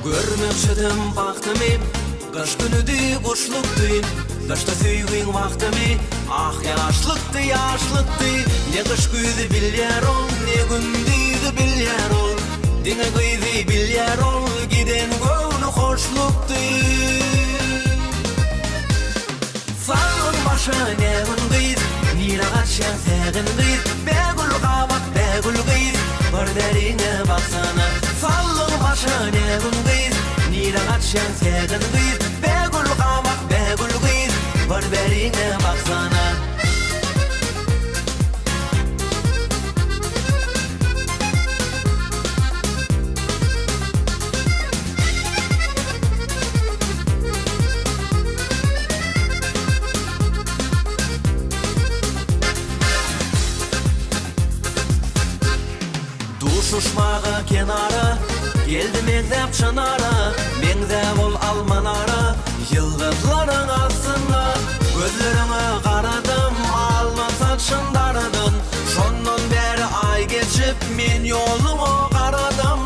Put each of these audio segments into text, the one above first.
Görmekçidim baktımı, kış günüdü kuşluktu. Kışta süygün vaktımı, ah yaşlıktı yaşlıktı. Ne kış güydü bilyer ol, ne gündüydü bilyer ol. Dine güydü bilyer ol, giden gönlü hoşluktu. Sağın başa ne gündüyd, nira kaçan segin gıyt. Begül kavak begül gıyt, bir derine baksana. Sağın başa ne gündüyd, nira kaçan segin gıyt. Begül kavak begül gıyt, bir derine baksana. Uşmağa kenara, geldi mezdep çınara. Mezdep ol almanara, yıldızların altında. Gözlerime karadım, alma saçındaradın. Şondan beri ay geçip, men yolumu karadım.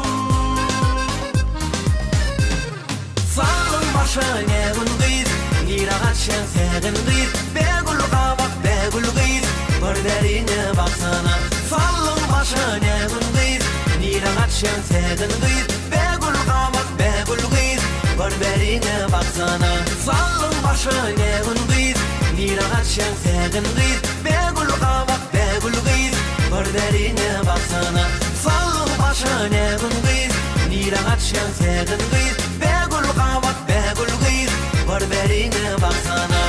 Sağın başa ne gün gıyt, nira kaçan segin gıyt. Begül kavak begül gıyt, bir derine baksana. Sağın başa ne gün gıyt, nira kaçan segin gıyt. Begül kavak begül gıyt, bir derine baksana. Sağın başa ne gün gıyt, nira kaçan segin gıyt. Begül kavak begül gıyt, bir derine baksana. Sağın başa ne gün gıyt, nira kaçan segin gıyt. Begül kavak begül gıyt, bir derine baksana.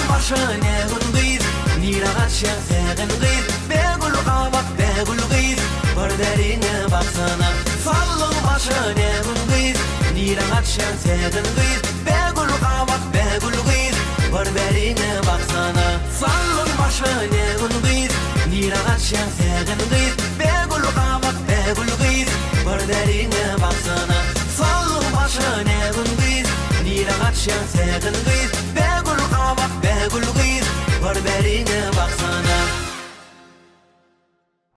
Başa ne gün gıyt, nira kaçan segin gıyt. Begül kavak begül gıyt, bir derine baksana. Sağın başa ne gün gıyt, nira kaçan segin gıyt. Begül kavak begül gıyt, bir derine baksana. Sağın başa ne gün gıyt, nira kaçan segin gıyt. Begül kavak begül gıyt, bir derine baksana. Sağın başa ne gün gıyt, nira kaçan segin gıyt.